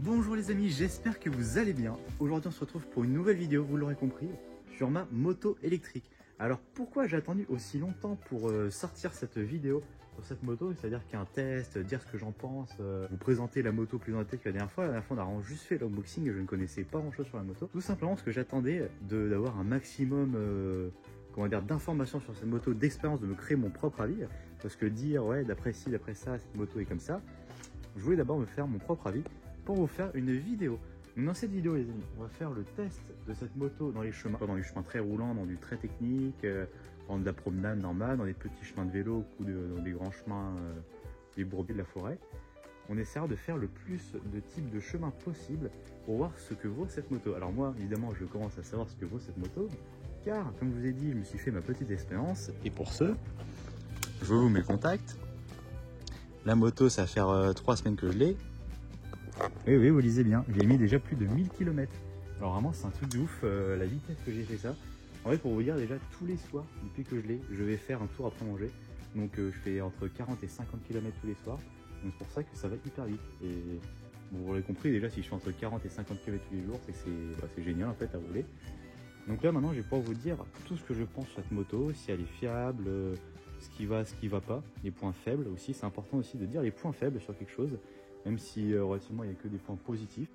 Bonjour les amis, j'espère que vous allez bien. Aujourd'hui on se retrouve pour une nouvelle vidéo, vous l'aurez compris, sur ma moto électrique. Alors pourquoi j'ai attendu aussi longtemps pour sortir cette vidéo sur cette moto, c'est-à-dire qu'un test, dire ce que j'en pense, vous présenter la moto plus en détail que la dernière fois. La dernière fois on a juste fait l'unboxing et je ne connaissais pas grand chose sur la moto. Tout simplement parce que j'attendais d'avoir un maximum d'informations sur cette moto, d'expérience, de me créer mon propre avis. Parce que dire ouais d'après ci, d'après ça, cette moto est comme ça, je voulais d'abord me faire mon propre avis pour vous faire une vidéo. Donc dans cette vidéo les amis, on va faire le test de cette moto dans les chemins, pas dans les chemins très roulants, dans du très technique, dans de la promenade normale, dans des petits chemins de vélo ou dans des grands chemins, des bourbiers de la forêt. On essaiera de faire le plus de types de chemins possible pour voir ce que vaut cette moto. Alors moi évidemment je commence à savoir ce que vaut cette moto, car comme je vous ai dit je me suis fait ma petite expérience, et pour ce, je vous mets le contact. La moto ça va faire 3 semaines que je l'ai. Oui, vous lisez bien, j'ai mis déjà plus de 1000 km. Alors vraiment c'est un truc de ouf, la vitesse que j'ai fait ça. En fait pour vous dire déjà tous les soirs, depuis que je l'ai, je vais faire un tour après manger. Donc je fais entre 40 et 50 km tous les soirs. Donc c'est pour ça que ça va hyper vite. Et bon, vous l'aurez compris déjà, si je fais entre 40 et 50 km tous les jours, c'est que c'est génial en fait à rouler. Donc là maintenant je vais pouvoir vous dire tout ce que je pense sur cette moto, si elle est fiable, ce qui va pas, les points faibles aussi. C'est important aussi de dire les points faibles sur quelque chose, même si relativement il n'y a que des points positifs.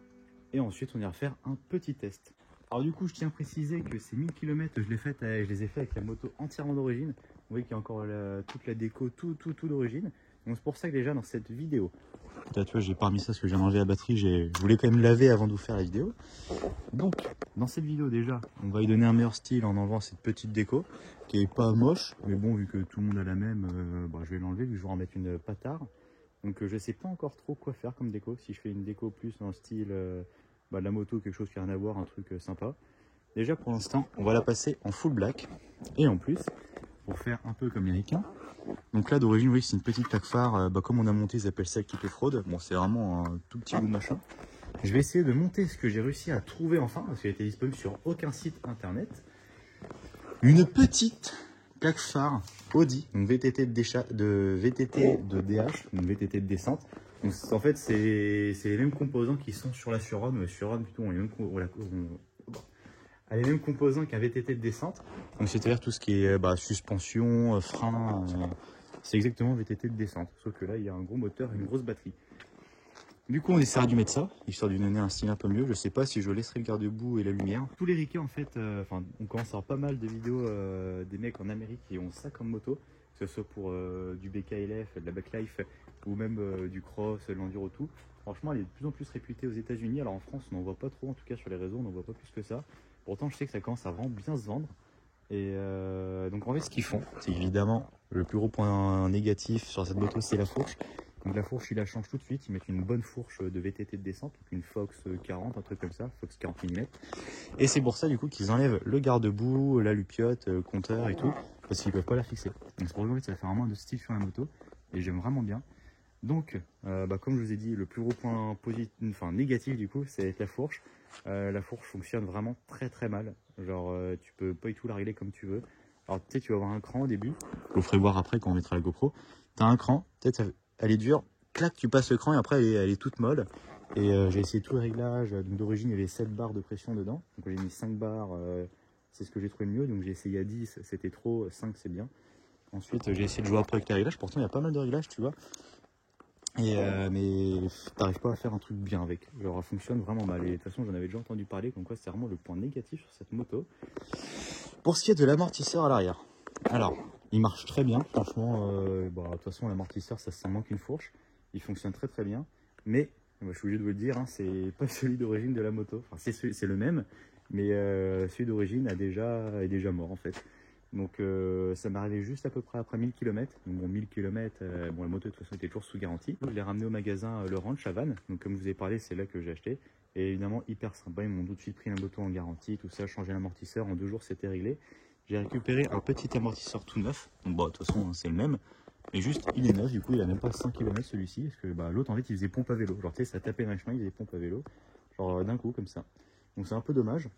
Et ensuite on ira faire un petit test. Alors du coup je tiens à préciser que ces 1000 km je les ai fait avec la moto entièrement d'origine. Vous voyez qu'il y a encore toute la déco, tout d'origine. Donc c'est pour ça que déjà dans cette vidéo, là tu vois j'ai pas remis ça parce que j'ai enlevé la batterie, je voulais quand même laver avant de vous faire la vidéo. Donc dans cette vidéo déjà on va y donner un meilleur style en enlevant cette petite déco qui est pas moche, mais bon vu que tout le monde a la même, je vais l'enlever vu que je vais en mettre une patard. Donc je sais pas encore trop quoi faire comme déco, si je fais une déco plus dans le style de la moto, quelque chose qui n'a rien à voir, un truc sympa. Déjà pour l'instant on va la passer en full black, et en plus pour faire un peu comme les ricains. Donc là d'origine oui c'est une petite plaque phare, comme on a monté ils appellent ça équipé fraude, bon c'est vraiment un tout petit bout de machin. Je vais essayer de monter ce que j'ai réussi à trouver enfin, parce qu'elle était disponible sur aucun site internet. Une petite plaque phare Audi, donc VTT de DH, une VTT de descente. Donc en fait c'est les mêmes composants qui sont sur la Surron, mais Surron plutôt a les mêmes composants qu'un VTT de descente. Donc c'est-à-dire tout ce qui est suspension, frein, c'est exactement VTT de descente, sauf que là il y a un gros moteur et une grosse batterie. Du coup on essaiera de mettre ça, histoire de lui donner un style un peu mieux. Je sais pas si je laisserai le garde-boue et la lumière. Tous les ricains en fait, on commence à avoir pas mal de vidéos des mecs en Amérique qui ont ça comme moto, que ce soit pour du BKLF, de la backlife, ou même du cross, l'enduro tout. Franchement elle est de plus en plus réputée aux États-Unis. Alors en France on n'en voit pas trop, en tout cas sur les réseaux on n'en voit pas plus que ça. Pourtant je sais que ça commence à vraiment bien se vendre. Et donc en fait ce qu'ils font, c'est évidemment le plus gros point négatif sur cette moto, c'est la fourche. Donc la fourche ils la changent tout de suite, ils mettent une bonne fourche de VTT de descente, donc une Fox 40, un truc comme ça, Fox 40 mm. Et c'est pour ça du coup qu'ils enlèvent le garde-boue, la lupiote, le compteur et tout, parce qu'ils peuvent pas la fixer. Donc c'est pour ça que ça fait vraiment de style sur la moto, et j'aime vraiment bien. Donc comme je vous ai dit, le plus gros point négatif du coup, c'est la fourche. La fourche fonctionne vraiment très mal, genre tu peux pas du tout la régler comme tu veux. Alors tu sais, tu vas avoir un cran au début, je vous ferai voir après quand on mettra la GoPro. T'as un cran, peut-être elle est dure, clac, tu passes le cran et après elle est toute molle. Et j'ai essayé tous les réglages, donc d'origine il y avait 7 barres de pression dedans, donc j'ai mis 5 barres, c'est ce que j'ai trouvé le mieux, donc j'ai essayé à 10, c'était trop, 5 c'est bien. Ensuite j'ai essayé de jouer après avec les réglages, pourtant il y a pas mal de réglages tu vois. Et mais t'arrives pas à faire un truc bien avec, genre elle fonctionne vraiment mal. Et de toute façon j'en avais déjà entendu parler, comme quoi c'est vraiment le point négatif sur cette moto. Pour ce qui est de l'amortisseur à l'arrière, alors il marche très bien, franchement, de toute façon l'amortisseur ça manque une fourche, il fonctionne très bien, mais moi, je suis obligé de vous le dire, hein, c'est pas celui d'origine de la moto, enfin c'est le même, mais celui d'origine est déjà mort en fait. Donc ça m'est arrivé juste à peu près après 1000 km. Donc bon 1000 km, la moto de toute façon était toujours sous garantie. Je l'ai ramené au magasin Le Ranch à Vannes, donc comme je vous ai parlé c'est là que j'ai acheté. Et évidemment hyper sympa, ils m'ont tout de suite pris la moto en garantie, tout ça, changé l'amortisseur, en 2 jours c'était réglé. J'ai récupéré un petit amortisseur tout neuf, donc de toute façon c'est le même. Mais juste il est neuf, du coup il a même pas 100 km celui-ci, parce que l'autre en fait il faisait pompe à vélo. Genre tu sais ça tapait dans les chemins, il faisait pompe à vélo, genre d'un coup comme ça. Donc c'est un peu dommage.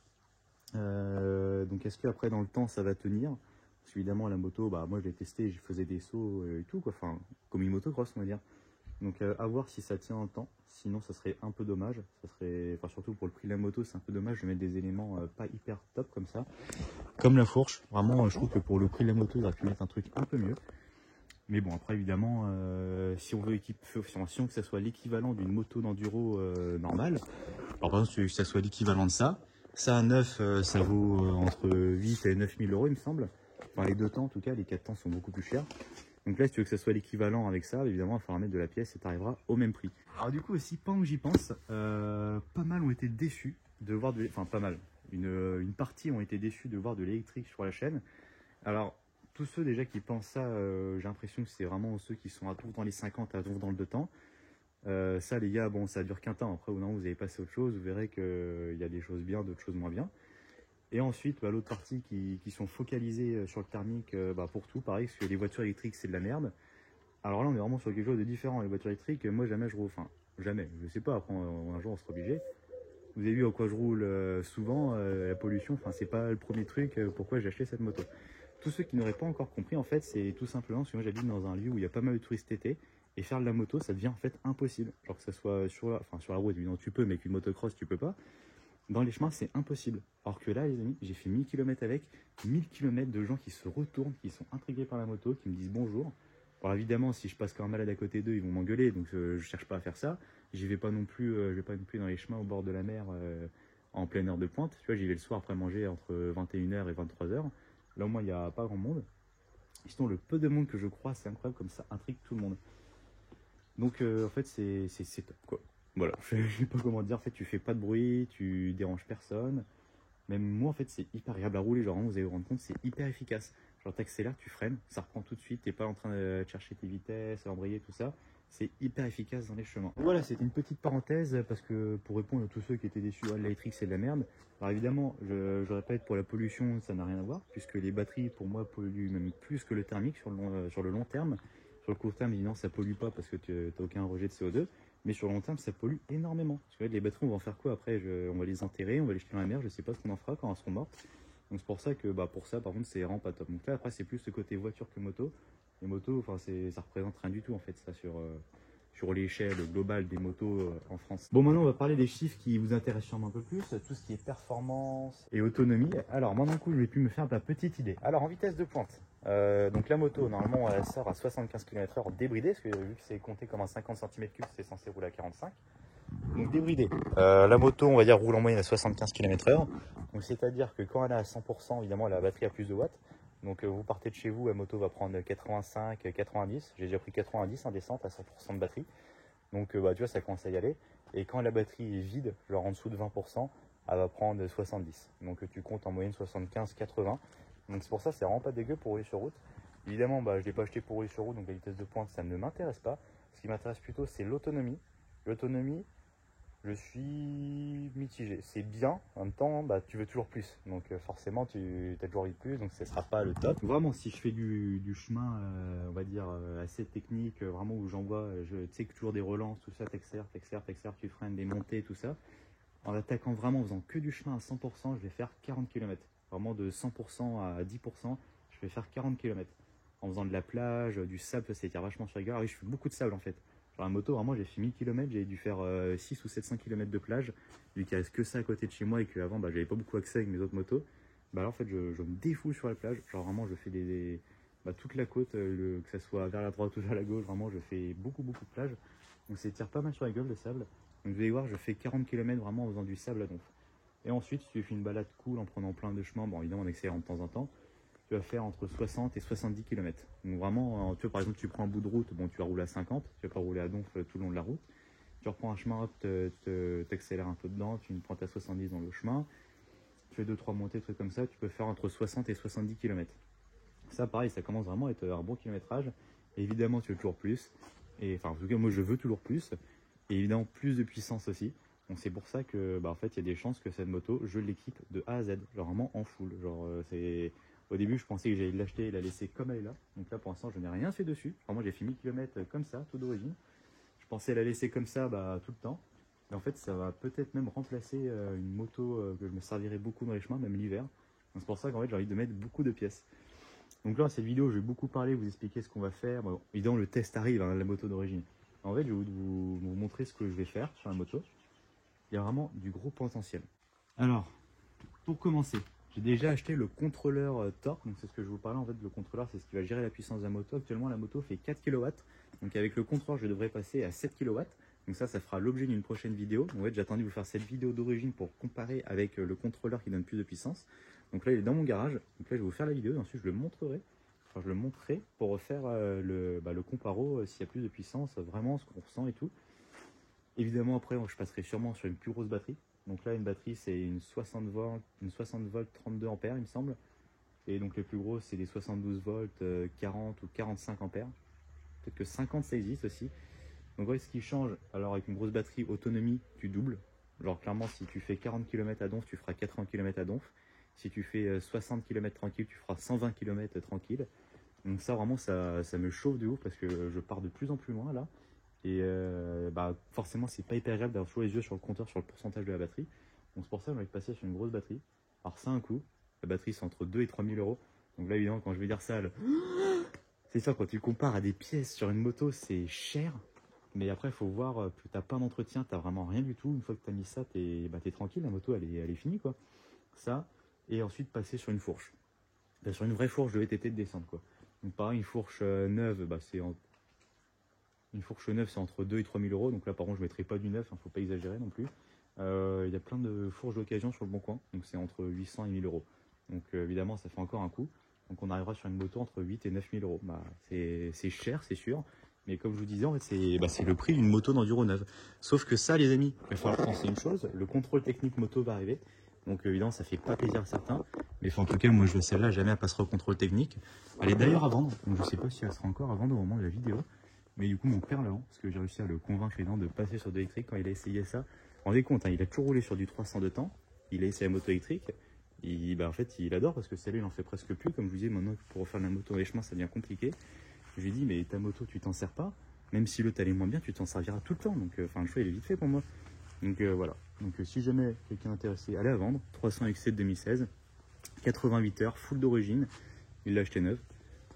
Donc est-ce qu'après dans le temps ça va tenir? Parce qu'évidemment la moto, moi je l'ai testé, je faisais des sauts et tout quoi, enfin comme une motocross on va dire. Donc à voir si ça tient un temps, sinon ça serait un peu dommage. Ça serait, enfin, surtout pour le prix de la moto, c'est un peu dommage de mettre des éléments pas hyper top comme ça. Comme la fourche, vraiment je trouve que pour le prix de la moto, il aurait pu mettre un truc un peu mieux. Mais bon, après évidemment, si on veut si on veut que ça soit l'équivalent d'une moto d'enduro normale, alors par exemple, si ça soit l'équivalent de ça, ça à neuf, ça vaut entre 8 et 9 000 euros, il me semble. Enfin, les 2 temps, en tout cas, les 4 temps sont beaucoup plus chers. Donc là, si tu veux que ça soit l'équivalent avec ça, évidemment, il faudra mettre de la pièce et tu arriveras au même prix. Alors du coup aussi, pendant que j'y pense, pas mal ont été déçus de voir enfin pas mal, une partie ont été déçus de voir de l'électrique sur la chaîne. Alors, tous ceux déjà qui pensent ça, j'ai l'impression que c'est vraiment ceux qui sont à trouve dans les 50, à trouve dans le 2 temps. Ça les gars, bon ça dure qu'un temps, après ou non vous allez passer à autre chose, vous verrez qu'il y a des choses bien, d'autres choses moins bien. Et ensuite, bah, l'autre partie qui sont focalisés sur le thermique pour tout, pareil, parce que les voitures électriques c'est de la merde. Alors là on est vraiment sur quelque chose de différent, les voitures électriques, moi jamais je roule, enfin jamais, je sais pas, après un jour on sera obligé. Vous avez vu à quoi je roule souvent, la pollution, enfin c'est pas le premier truc, pourquoi j'ai acheté cette moto. Tous ceux qui n'auraient pas encore compris, en fait, c'est tout simplement parce que moi j'habite dans un lieu où il y a pas mal de touristes été, et faire de la moto, ça devient en fait impossible. Genre que ça soit sur la route, évidemment tu peux, mais avec une motocross tu peux pas. Dans les chemins, c'est impossible. Alors que là, les amis, j'ai fait 1000 km avec, 1000 km de gens qui se retournent, qui sont intrigués par la moto, qui me disent bonjour. Alors évidemment, si je passe quand un malade à côté d'eux, ils vont m'engueuler, donc je cherche pas à faire ça. J'y vais pas non plus, je vais pas non plus dans les chemins au bord de la mer en pleine heure de pointe. Tu vois, j'y vais le soir après manger entre 21h et 23h. Là au moins, il n'y a pas grand monde. Sinon, le peu de monde que je crois, c'est incroyable comme ça intrigue tout le monde. Donc en fait, c'est top quoi. Voilà, je sais pas comment dire. En fait, tu fais pas de bruit, tu déranges personne. Même moi, en fait, c'est hyper agréable à rouler. Genre, vous allez vous rendre compte, c'est hyper efficace. Genre, t'accélères, tu freines, ça reprend tout de suite. T'es pas en train de chercher tes vitesses, embrayer, tout ça. C'est hyper efficace dans les chemins. Voilà, c'était une petite parenthèse parce que pour répondre à tous ceux qui étaient déçus, ouais, l'électrique c'est de la merde. Alors évidemment, je répète, pour la pollution, ça n'a rien à voir puisque les batteries, pour moi, polluent même plus que le thermique sur le long terme. Sur le court terme, évidemment, ça pollue pas parce que tu n'as aucun rejet de CO2. Mais sur le long terme, ça pollue énormément. Parce que les batteries, on va en faire quoi après? On va les enterrer, on va les jeter dans la mer, je sais pas ce qu'on en fera quand elles seront mortes. Donc c'est pour ça que pour ça, par contre, c'est vraiment pas top. Donc là, après, c'est plus ce côté voiture que moto. Les motos, enfin, ça représente rien du tout en fait, ça sur l'échelle globale des motos en France. Bon, maintenant, on va parler des chiffres qui vous intéressent sûrement un peu plus, tout ce qui est performance et autonomie. Alors, moi, d'un coup, je vais pu me faire ma petite idée. Alors, en vitesse de pointe, donc la moto, normalement, elle sort à 75 km/h débridée, parce que vu que c'est compté comme un 50 cm3, c'est censé rouler à 45. Donc débridée. La moto, on va dire, roule en moyenne à 75 km/h. Donc c'est-à-dire que quand elle est à 100%, évidemment, la batterie a plus de watts. Donc vous partez de chez vous, la moto va prendre 85, 90. J'ai déjà pris 90 en descente à 100% de batterie. Donc tu vois, ça commence à y aller. Et quand la batterie est vide, genre en dessous de 20%, elle va prendre 70. Donc tu comptes en moyenne 75, 80. Donc c'est pour ça, c'est vraiment pas dégueu pour rouler sur route. Évidemment, je ne l'ai pas acheté pour rouler sur route, donc la vitesse de pointe, ça ne m'intéresse pas. Ce qui m'intéresse plutôt, c'est l'autonomie. L'autonomie, je suis mitigé. C'est bien, en même temps, tu veux toujours plus. Donc forcément, tu as toujours envie de plus, donc ce ne sera pas le top. Vraiment, si je fais du chemin, on va dire, assez technique, vraiment où j'envoie, tu sais que toujours des relances, tout ça, t'accélères, tu freines, des montées, tout ça. En attaquant vraiment, en faisant que du chemin à 100%, je vais faire 40 km. Vraiment de 100% à 10%, je vais faire 40 km. En faisant de la plage, du sable, ça s'étire vachement sur les gars. Ah oui, je fais beaucoup de sable en fait. Genre la moto, vraiment, j'ai fait 1000 km, j'ai dû faire 6 ou 700 km de plage, vu qu'il reste que ça à côté de chez moi et qu'avant, j'avais pas beaucoup accès avec mes autres motos. Alors en fait, je me défoule sur la plage. Genre vraiment, je fais toute la côte, que ce soit vers la droite ou vers la gauche, vraiment, je fais beaucoup de plage. Donc ça tire pas mal sur la gueule, le sable. Donc vous allez voir, je fais 40 km vraiment en faisant du sable à donf. Et ensuite, si tu fais une balade cool en prenant plein de chemins, bon évidemment en accélérant de temps en temps, tu vas faire entre 60 et 70 km. Donc vraiment, tu vois, par exemple, tu prends un bout de route, bon, tu vas rouler à 50, tu vas pas rouler à donf tout le long de la route. Tu reprends un chemin, hop, t'accélères un peu dedans, tu prends ta 70 dans le chemin, tu fais 2-3 montées, trucs comme ça, tu peux faire entre 60 et 70 km. Ça, pareil, ça commence vraiment à être un bon kilométrage. Et évidemment, tu veux toujours plus. Et enfin, en tout cas, moi, je veux toujours plus. Et évidemment, plus de puissance aussi. Donc c'est pour ça que, en fait, il y a des chances que cette moto, je l'équipe de A à Z, genre vraiment en full. Genre, c'est... Au début, je pensais que j'allais l'acheter et la laisser comme elle est là. Donc là, pour l'instant, je n'ai rien fait dessus. Enfin, moi, j'ai fait 1000 km comme ça, tout d'origine. Je pensais la laisser comme ça tout le temps. Mais en fait, ça va peut-être même remplacer une moto que je me servirai beaucoup dans les chemins, même l'hiver. Donc c'est pour ça qu'en fait, j'ai envie de mettre beaucoup de pièces. Donc là, dans cette vidéo, je vais beaucoup parler, vous expliquer ce qu'on va faire. Bon, évidemment, le test arrive, hein, la moto d'origine. En fait, je vais vous montrer ce que je vais faire sur la moto. Il y a vraiment du gros potentiel. Alors, pour commencer, j'ai déjà acheté le contrôleur torque. Donc c'est ce que je vous parlais en fait. Le contrôleur, c'est ce qui va gérer la puissance de la moto. Actuellement, la moto fait 4 kW. Donc avec le contrôleur, je devrais passer à 7 kW. Donc ça fera l'objet d'une prochaine vidéo. En fait, j'attendais de vous faire cette vidéo d'origine pour comparer avec le contrôleur qui donne plus de puissance. Donc là, il est dans mon garage. Donc là, je vais vous faire la vidéo et ensuite, je le montrerai. Enfin, je le montrerai pour refaire le comparo s'il y a plus de puissance, vraiment ce qu'on ressent et tout. Évidemment, après, je passerai sûrement sur une plus grosse batterie. Donc là, une batterie, c'est une 60 volts 32 ampères, il me semble. Et donc les plus grosses, c'est des 72 volts 40 ou 45 ampères. Peut-être que 50, ça existe aussi. Donc ouais, ce qui change, alors avec une grosse batterie, autonomie, tu doubles. Genre clairement, si tu fais 40 km à Donf, tu feras 80 km à Donf. Si tu fais 60 km tranquille, tu feras 120 km tranquille. Donc ça, vraiment, ça me chauffe de ouf parce que je pars de plus en plus loin là. Et forcément, c'est pas hyper agréable d'avoir toujours les yeux sur le compteur, sur le pourcentage de la batterie. Donc c'est pour ça que j'ai envie de passer sur une grosse batterie. Alors ça a un coût. La batterie, c'est entre 2 et 3 000 euros. Donc là, évidemment, quand je vais dire ça, c'est sûr, quand tu compares à des pièces sur une moto, c'est cher. Mais après, il faut voir que tu n'as pas d'entretien, tu n'as vraiment rien du tout. Une fois que tu as mis ça, tu es tranquille, la moto, elle est finie, quoi. Ça, et ensuite passer sur une fourche. Là, sur une vraie fourche de VTT de descente, quoi. Donc pareil, une fourche neuve, une fourche neuve, c'est entre 2 et 3 000 euros. Donc là, par contre, je ne mettrai pas du neuf, il ne faut pas exagérer non plus. Il y a plein de fourches d'occasion sur le bon coin. Donc c'est entre 800 et 1000 euros. Donc évidemment, ça fait encore un coût. Donc on arrivera sur une moto entre 8 et 9 000 euros. C'est cher, c'est sûr. Mais comme je vous disais, en fait, c'est le prix d'une moto d'enduro neuve. Sauf que ça, les amis, il va falloir penser une chose. Le contrôle technique moto va arriver. Donc évidemment, ça fait pas plaisir à certains. Mais en tout cas, moi, je veux celle-là, jamais elle passera au contrôle technique. Elle est d'ailleurs à vendre. Donc je sais pas si elle sera encore à vendre au moment de la vidéo. Mais du coup, mon père l'a, parce que j'ai réussi à le convaincre de passer sur de l'électrique quand il a essayé ça. Rendez compte, hein, il a toujours roulé sur du 300 de temps. Il a essayé la moto électrique. En fait, il adore parce que celle-là, il en fait presque plus. Comme je vous disais, maintenant, pour refaire la moto dans les chemins, ça devient compliqué. Je lui ai dit, mais ta moto, tu t'en sers pas. Même si l'autre allait moins bien, tu t'en serviras tout le temps. Donc, le choix, il est vite fait pour moi. Donc, voilà. Donc, si jamais quelqu'un est intéressé, allez à vendre. 300 XC de 2016. 88 heures, full d'origine. Il l'a acheté neuve.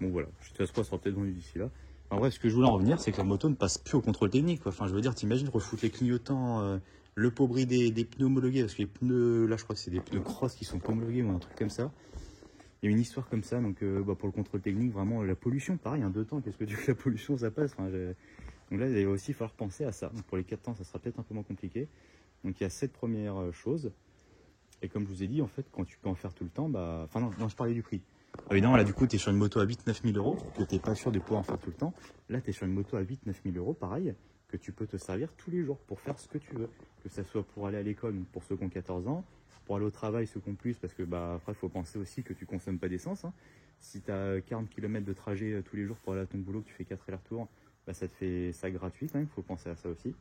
Bon, voilà. Ça sera peut-être vendu d'ici là. En vrai, ce que je voulais en revenir, c'est que la moto ne passe plus au contrôle technique, quoi. Enfin, je veux dire, t'imagines refoutre les clignotants, le pot bridé, des pneus homologués, parce que les pneus, là, je crois que c'est des pneus cross qui sont pas homologués ou un truc comme ça. Il y a une histoire comme ça, donc pour le contrôle technique, vraiment, la pollution, pareil, un 2 temps, qu'est-ce que tu veux que la pollution, ça passe, enfin, donc là, il va aussi falloir penser à ça. Donc pour les 4 temps, ça sera peut-être un peu moins compliqué. Donc il y a cette première chose. Et comme je vous ai dit, en fait, quand tu peux en faire tout le temps, enfin non, je parlais du prix. Évidemment, là, du coup, tu es sur une moto à 8-9 000 euros, que tu n'es pas sûr de pouvoir en faire tout le temps. Là, tu es sur une moto à 8-9 000 euros, pareil, que tu peux te servir tous les jours pour faire ce que tu veux. Que ce soit pour aller à l'école, pour ceux qui ont 14 ans, pour aller au travail, ceux qui ont plus, parce que après, il faut penser aussi que tu ne consommes pas d'essence. Hein. Si tu as 40 km de trajet tous les jours pour aller à ton boulot, que tu fais 4 allers-retours, ça te fait ça gratuit quand même, il faut penser à ça aussi.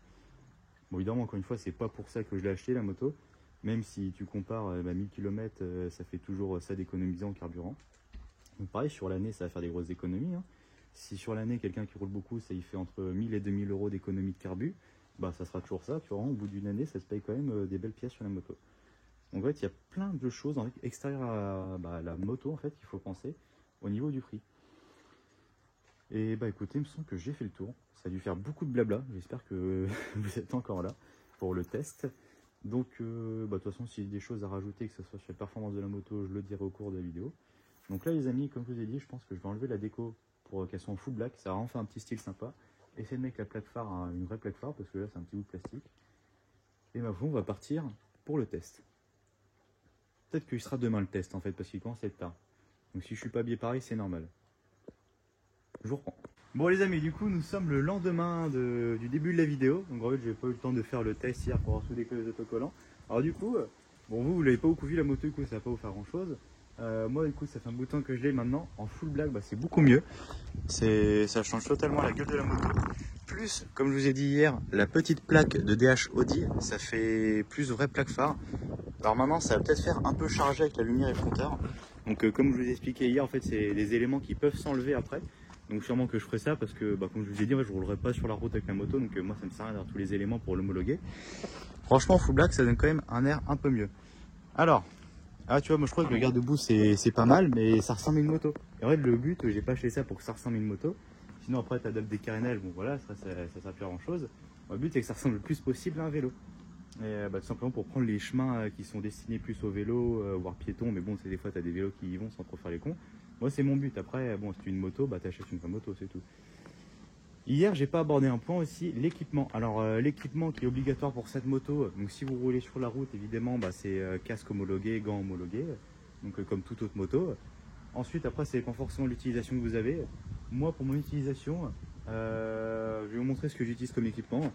Bon, évidemment, encore une fois, c'est pas pour ça que je l'ai acheté, la moto. Même si tu compares 1000 km, ça fait toujours ça d'économiser en carburant. Donc pareil, sur l'année, ça va faire des grosses économies. Hein. Si sur l'année, quelqu'un qui roule beaucoup, ça y fait entre 1000 et 2000 euros d'économie de carbu, ça sera toujours ça. Tu vois, au bout d'une année, ça se paye quand même des belles pièces sur la moto. Donc en fait, il y a plein de choses extérieures à la moto en fait qu'il faut penser au niveau du prix. Et écoutez, il me semble que j'ai fait le tour. Ça a dû faire beaucoup de blabla. J'espère que vous êtes encore là pour le test. Donc, de toute façon, s'il y a des choses à rajouter, que ce soit sur la performance de la moto, je le dirai au cours de la vidéo. Donc là, les amis, comme je vous ai dit, je pense que je vais enlever la déco pour qu'elle soit en full black. Ça va en faire un petit style sympa. Essayer de mettre la plaque phare à une vraie plaque phare, parce que là, c'est un petit bout de plastique. Et on va partir pour le test. Peut-être qu'il sera demain le test, en fait, parce qu'il commence à être tard. Donc si je suis pas habillé pareil, c'est normal. Je vous reprends. Bon les amis, du coup nous sommes le lendemain du début de la vidéo. Donc en fait j'ai pas eu le temps de faire le test hier pour avoir tout décollé les autocollants. Alors du coup, vous l'avez pas beaucoup vu la moto, du coup ça va pas vous faire grand chose. Moi du coup ça fait un bout de temps que je l'ai maintenant en full black, c'est beaucoup mieux. Ça change totalement la gueule de la moto. Plus, comme je vous ai dit hier, la petite plaque de DH Audi, ça fait plus vraie plaque phare. Alors maintenant ça va peut-être faire un peu chargé avec la lumière effronteur. Donc comme je vous ai expliqué hier, en fait c'est des éléments qui peuvent s'enlever après. Donc sûrement que je ferai ça parce que comme je vous ai dit, je ne roulerai pas sur la route avec la moto, donc moi ça me sert à rien d'avoir tous les éléments pour l'homologuer. Franchement full black ça donne quand même un air un peu mieux. Alors, tu vois, moi je crois que le garde-boue c'est pas mal, mais ça ressemble à une moto. Et en fait le but, j'ai pas acheté ça pour que ça ressemble à une moto, Sinon après tu adaptes des carénages, bon voilà, ça sert plus à grand chose. Le but c'est que ça ressemble le plus possible à un vélo. Et tout simplement pour prendre les chemins qui sont destinés plus au vélo, voire piétons, mais bon, c'est des fois tu as des vélos qui y vont sans trop faire les cons. Moi c'est mon but. Après, bon, si tu as une moto, bah t'achètes une vraie moto, c'est tout. Hier, j'ai pas abordé un point aussi, l'équipement. Alors l'équipement qui est obligatoire pour cette moto, donc si vous roulez sur la route, évidemment, bah, c'est casque homologué, gants homologués, donc comme toute autre moto. Ensuite, après, c'est pas forcément l'utilisation que vous avez. Moi, pour mon utilisation, je vais vous montrer ce que j'utilise comme équipement.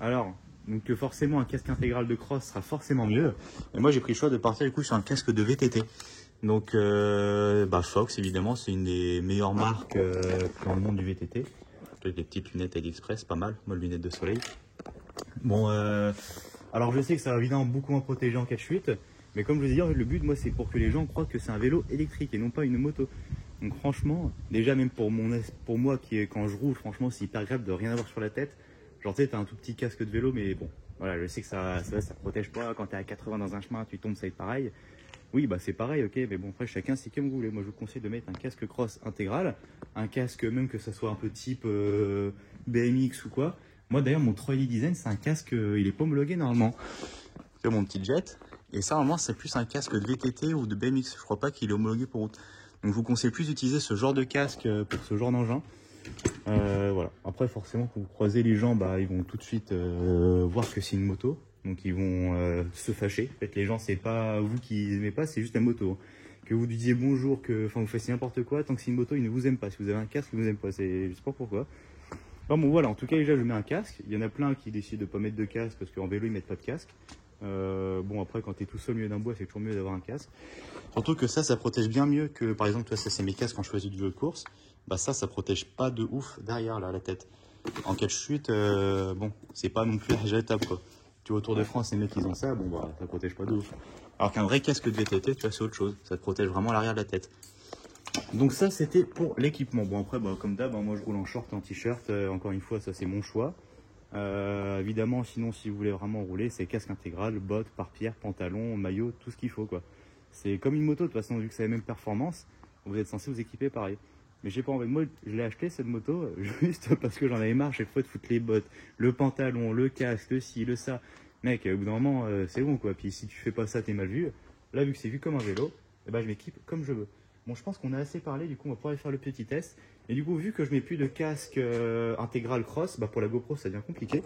Alors, donc forcément, un casque intégral de cross sera forcément mieux. Et moi, j'ai pris le choix de partir du coup sur un casque de VTT. Donc, Fox, évidemment, c'est une des meilleures marques dans le monde du VTT. Avec des petites lunettes AliExpress, pas mal, moi, lunettes de soleil. Bon, alors je sais que ça va évidemment beaucoup moins protéger en cas de chute, mais comme je vous ai dit, en fait, le but, moi, c'est pour que les gens croient que c'est un vélo électrique et non pas une moto. Donc franchement, déjà même pour moi, quand je roule, franchement, c'est hyper grave de rien avoir sur la tête. Genre, tu sais, t'as un tout petit casque de vélo, mais bon, voilà, je sais que ça protège pas. Quand t'es à 80 dans un chemin, tu tombes, ça va être pareil. Oui, bah c'est pareil, ok, mais bon, après, chacun, c'est comme vous voulez. Moi, je vous conseille de mettre un casque cross intégral, un casque, même que ça soit un peu type BMX ou quoi. Moi, d'ailleurs, mon Trolley Design, c'est un casque, il est pas homologué normalement. C'est mon petit jet. Et ça, normalement, c'est plus un casque de VTT ou de BMX. Je crois pas qu'il est homologué pour route. Donc, je vous conseille plus d'utiliser ce genre de casque pour ce genre d'engin. Voilà. Après, forcément, quand vous croisez les gens, bah, ils vont tout de suite voir que c'est une moto. Donc ils vont se fâcher. En fait, les gens, c'est pas vous qui aimez pas, c'est juste la moto. Que vous lui disiez bonjour, vous fassiez n'importe quoi, tant que c'est une moto, ils ne vous aiment pas. Si vous avez un casque, ils ne vous aiment pas. Je sais pas pourquoi. Enfin bon, voilà. En tout cas, déjà, je mets un casque. Il y en a plein qui décident de pas mettre de casque parce qu'en vélo, ils mettent pas de casque. Bon, après, quand tu es tout seul au milieu d'un bois, c'est toujours mieux d'avoir un casque. Surtout que ça protège bien mieux que, par exemple, toi, ça, c'est mes casques quand je faisais du vélo de course. Bah ça protège pas de ouf derrière, là, la tête. En cas de chute, bon, c'est pas non plus jetable, quoi. Tu vois, au Tour de France, les mecs, ils ont ça, bon, bah, ça protège pas de ouf. Alors qu'un vrai casque de VTT, tu vois, c'est autre chose. Ça te protège vraiment l'arrière de la tête. Donc ça, c'était pour l'équipement. Bon, après, bah, comme d'hab, moi, je roule en short, en t-shirt. Encore une fois, ça, c'est mon choix. Évidemment, sinon, si vous voulez vraiment rouler, c'est casque intégral, bottes, pare-pierre, pantalon, maillot, tout ce qu'il faut, quoi. C'est comme une moto, de toute façon, vu que c'est la même performance, vous êtes censé vous équiper pareil. Mais j'ai pas envie. Moi, je l'ai acheté cette moto juste parce que j'en avais marre chaque fois de foutre les bottes, le pantalon, le casque, le ci, le ça. Mec, au bout d'un moment, c'est bon quoi. Puis si tu fais pas ça, t'es mal vu. Là, vu que c'est vu comme un vélo, eh ben, je m'équipe comme je veux. Bon, je pense qu'on a assez parlé. Du coup, on va pouvoir aller faire le petit test. Et du coup, vu que je mets plus de casque intégral cross, bah pour la GoPro, ça devient compliqué.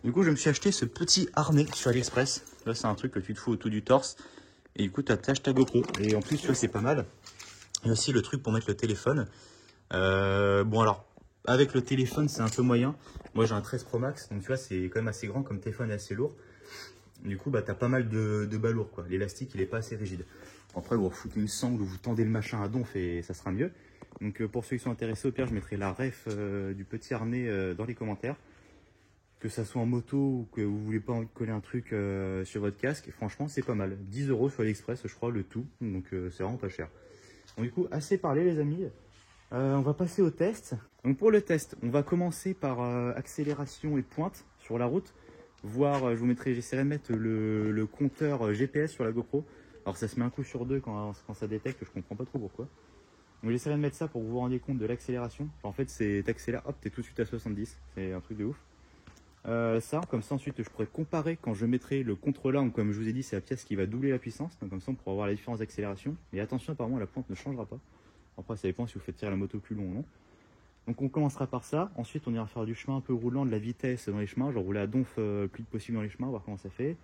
Du coup, je me suis acheté ce petit harnais sur AliExpress. Là, c'est un truc que tu te fous autour du torse. Et du coup, tu attaches ta GoPro. Et en plus, tu vois, c'est pas mal. Il y a aussi le truc pour mettre le téléphone. Bon alors, avec le téléphone c'est un peu moyen. Moi j'ai un 13 Pro Max, donc tu vois c'est quand même assez grand comme téléphone et assez lourd. Du coup bah t'as pas mal de bas lourd quoi. L'élastique il est pas assez rigide. Après vous refoutez une sangle ou vous tendez le machin à donf et ça sera mieux. Donc pour ceux qui sont intéressés, au pire je mettrai la ref du petit harnais dans les commentaires. Que ça soit en moto ou que vous voulez pas coller un truc sur votre casque, et franchement c'est pas mal. 10 € sur AliExpress je crois le tout, donc c'est vraiment pas cher. Donc du coup assez parlé les amis. On va passer au test. Donc pour le test, on va commencer par accélération et pointe sur la route. J'essaierai de mettre le compteur GPS sur la GoPro. Alors ça se met un coup sur deux quand ça détecte, je comprends pas trop pourquoi. Donc j'essaierai de mettre ça pour que vous vous rendiez compte de l'accélération. En fait, t'accélères, hop, t'es tout de suite à 70. C'est un truc de ouf. Comme ça ensuite je pourrais comparer quand je mettrai le contrôleur. Donc, comme je vous ai dit, c'est la pièce qui va doubler la puissance. Donc comme ça on pourra voir la différence d'accélération. Et attention, apparemment la pointe ne changera pas. Après, ça dépend si vous faites tirer la moto plus long ou non. Donc, on commencera par ça. Ensuite, on ira faire du chemin un peu roulant, de la vitesse dans les chemins. Genre rouler à donf le plus possible dans les chemins, voir comment ça fait.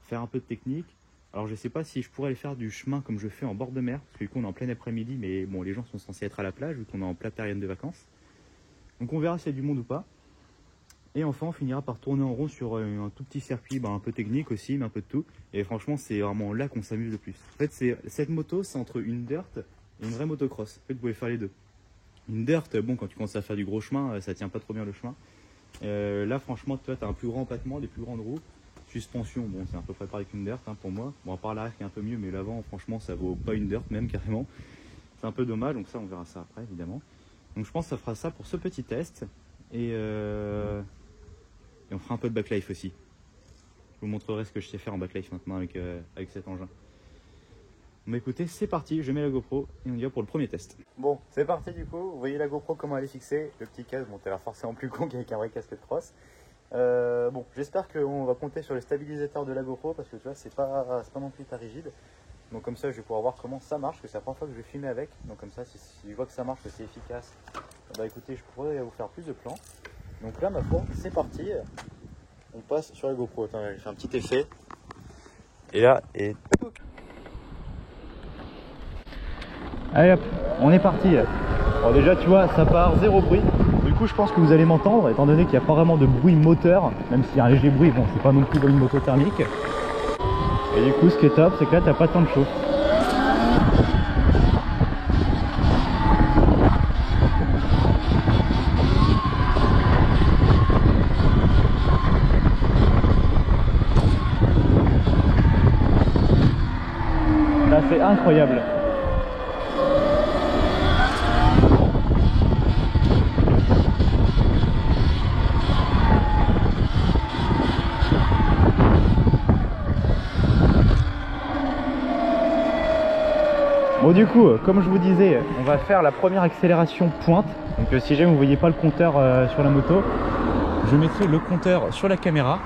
Faire un peu de technique. Alors, je sais pas si je pourrais aller faire du chemin comme je fais en bord de mer. Parce que du coup, on est en plein après-midi. Mais bon, les gens sont censés être à la plage vu qu'on est en pleine période de vacances. Donc, on verra s'il y a du monde ou pas. Et enfin, on finira par tourner en rond sur un tout petit circuit, un peu technique aussi, mais un peu de tout. Et franchement, c'est vraiment là qu'on s'amuse le plus. En fait, cette moto, c'est entre une dirt et une vraie motocross. En fait, vous pouvez faire les deux. Une dirt, bon, quand tu commences à faire du gros chemin, ça tient pas trop bien le chemin. Là, franchement, tu as un plus grand empattement, des plus grandes roues. Suspension, bon, c'est à peu près pareil qu'une dirt pour moi. Bon, à part l'arrière qui est un peu mieux, mais l'avant, franchement, ça vaut pas une dirt même carrément. C'est un peu dommage, donc ça, on verra ça après, évidemment. Donc, je pense que ça fera ça pour ce petit test. Et on fera un peu de backlife aussi. Je vous montrerai ce que je sais faire en backlife maintenant avec cet engin. Bah écoutez, c'est parti, je mets la GoPro et on y va pour le premier test. Bon, c'est parti du coup, vous voyez la GoPro comment elle est fixée, le petit casque, bon t'as l'air forcément plus con qu'avec un vrai casque de cross. Bon, j'espère qu'on va compter sur le stabilisateur de la GoPro parce que tu vois, c'est pas non plus très rigide. Donc comme ça, je vais pouvoir voir comment ça marche, que c'est la première fois que je vais filmer avec. Donc comme ça, si je vois que ça marche, que c'est efficace, bah écoutez, je pourrais vous faire plus de plans. Donc là, ma foi, c'est parti. On passe sur la GoPro. Attends, je vais faire un petit effet. Et là, et... Allez hop, on est parti. Bon déjà, tu vois, ça part, zéro bruit. Du coup, je pense que vous allez m'entendre, étant donné qu'il n'y a pas vraiment de bruit moteur. Même s'il y a un léger bruit, bon, c'est pas non plus comme une moto thermique. Et du coup, ce qui est top, c'est que là, t'as pas tant de chauffe. Là, c'est incroyable. Bon du coup, comme je vous disais, on va faire la première accélération pointe. Donc si jamais vous ne voyez pas le compteur sur la moto, je mettrai le compteur sur la caméra.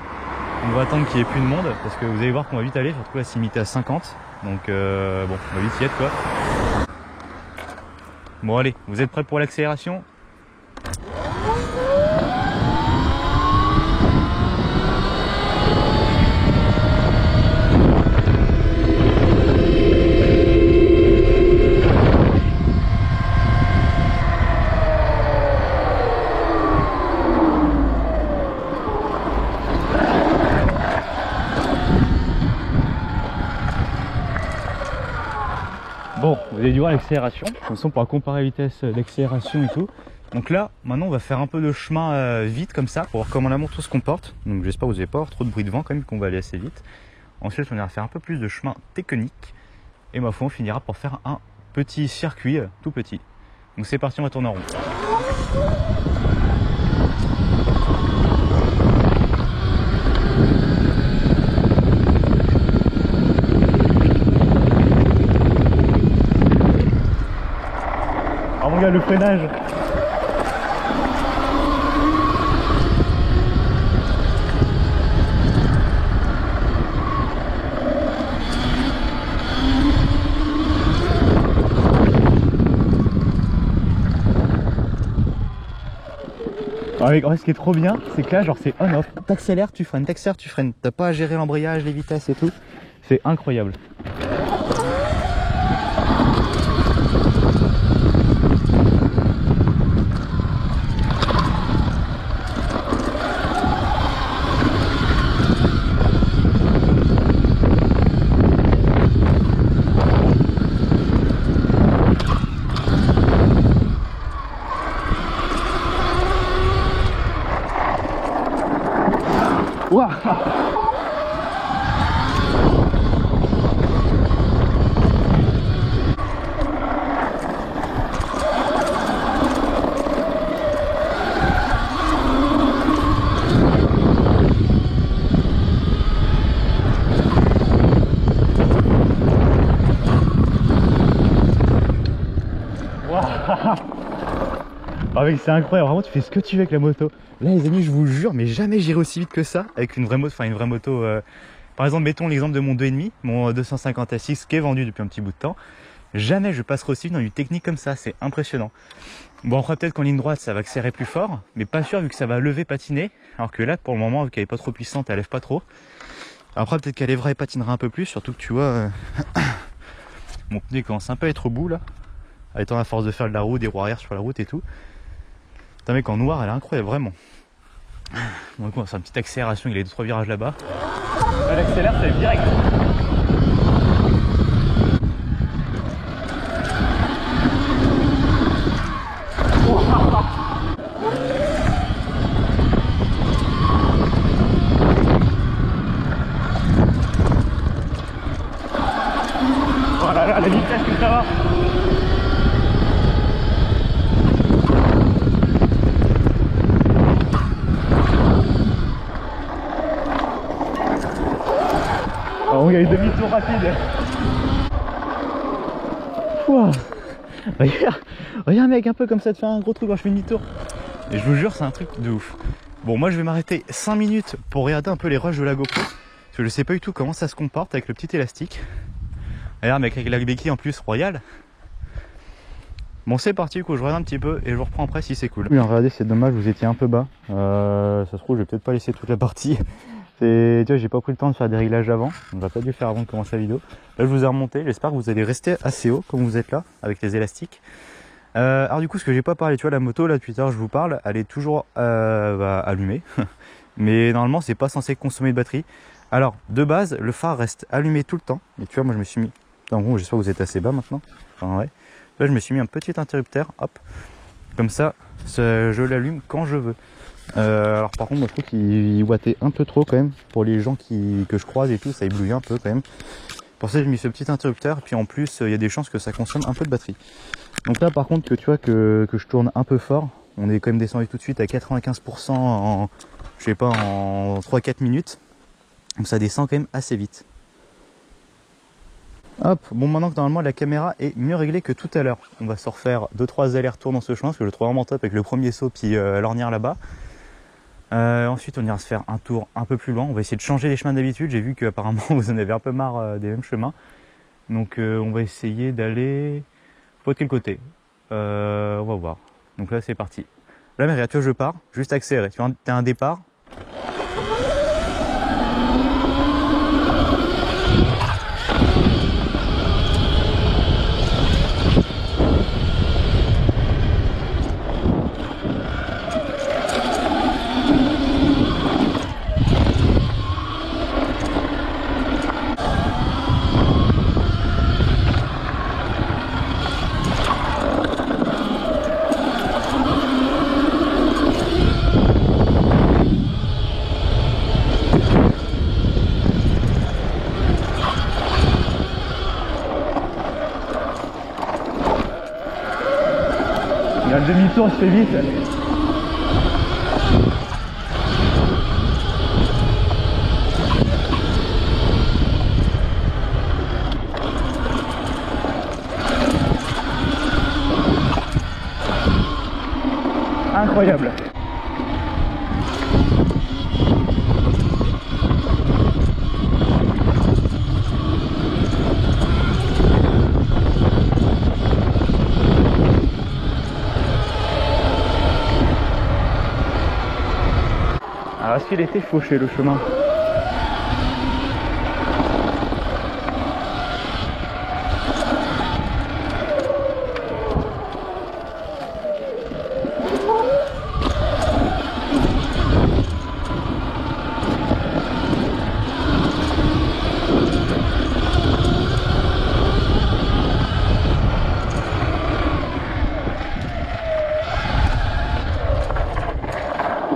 On va attendre qu'il n'y ait plus de monde parce que vous allez voir qu'on va vite aller, surtout là c'est limité à 50. Donc bon, on va vite y être quoi. Bon allez, vous êtes prêts pour l'accélération ? Bon, vous avez dû voir l'accélération, comme ça on pourra comparer la vitesse d'accélération et tout. Donc là, maintenant on va faire un peu de chemin vite comme ça, pour voir comment la moto se comporte. Donc j'espère que vous n'avez pas avoir trop de bruit de vent quand même, qu'on va aller assez vite. Ensuite on ira faire un peu plus de chemin technique. Et ma foi on finira pour faire un petit circuit tout petit. Donc c'est parti, on va tourner en rond. Oh mon gars, le freinage. Ouais, ce qui est trop bien, c'est que là, genre, c'est on-off. T'accélères, tu freines, t'accélères, tu freines. T'as pas à gérer l'embrayage, les vitesses et tout. C'est incroyable. Waouh! Ah mec, c'est incroyable, vraiment tu fais ce que tu veux avec la moto. Là les amis, je vous jure, mais jamais j'irai aussi vite que ça avec une vraie moto, enfin une vraie moto. Par exemple, mettons l'exemple de mon 2,5, mon 250 SX qui est vendu depuis un petit bout de temps. Jamais je passerai aussi vite dans une technique comme ça, c'est impressionnant. Bon après peut-être qu'en ligne droite ça va accélérer plus fort, mais pas sûr vu que ça va lever, patiner. Alors que là pour le moment, vu qu'elle est pas trop puissante, elle lève pas trop. Après peut-être qu'elle lèvera et patinera un peu plus, surtout que tu vois, mon pneu commence un peu à être au bout là. Étant à force de faire de la roue, des roues arrière sur la route et tout. Putain mec, en noir elle est incroyable, vraiment. Bon, du coup on va faire une petite accélération, il y a 2-3 virages là-bas. Elle accélère, c'est direct. Oh là là, la vitesse que ça va. Oh, il y a eu demi-tour rapide. Wow. Regarde mec, un peu comme ça de faire un gros truc quand je fais demi-tour. Et je vous jure, c'est un truc de ouf. Bon, moi je vais m'arrêter 5 minutes pour regarder un peu les rushs de la GoPro. Parce que je sais pas du tout comment ça se comporte avec le petit élastique. Regarde mec, avec la béquille en plus royale. Bon c'est parti, du coup je regarde un petit peu et je vous reprends après si c'est cool. Oui, regardez, c'est dommage, vous étiez un peu bas. Ça se trouve, je vais peut-être pas laisser toute la partie. Tu vois, j'ai pas pris le temps de faire des réglages avant. On va pas dû le faire avant de commencer la vidéo. Là je vous ai remonté, j'espère que vous allez rester assez haut comme vous êtes là, avec les élastiques. Alors du coup, ce que j'ai pas parlé, tu vois, la moto là depuis tout à l'heure je vous parle, elle est toujours allumée. Mais normalement c'est pas censé consommer de batterie. Alors de base, le phare reste allumé tout le temps. Et tu vois, moi je me suis mis... En gros, j'espère que vous êtes assez bas maintenant. Enfin, ouais. Là je me suis mis un petit interrupteur, hop. Comme ça, je l'allume quand je veux. Alors par contre moi je trouve qu'il wattait un peu trop quand même. Pour les gens que je croise et tout, ça éblouit un peu quand même. Pour ça j'ai mis ce petit interrupteur. Et puis en plus il y a des chances que ça consomme un peu de batterie. Donc là par contre que tu vois que je tourne un peu fort. On est quand même descendu tout de suite à 95% en, je sais pas, en 3-4 minutes. Donc ça descend quand même assez vite. Hop, bon maintenant que normalement la caméra est mieux réglée que tout à l'heure. On va se refaire 2-3 allers-retours dans ce chemin parce que je le trouve vraiment top avec le premier saut puis l'ornière là-bas. Ensuite on ira se faire un tour un peu plus loin. On va essayer de changer les chemins d'habitude. J'ai vu qu'apparemment vous en avez un peu marre des mêmes chemins. Donc on va essayer d'aller... Faut de quel côté on va voir. Donc là c'est parti. Là mais regarde, tu vois je pars, juste accélérer. Tu vois, t'as un départ. Il y a le demi-tour, je fais vite. Incroyable. Alors est-ce qu'il était fauché le chemin?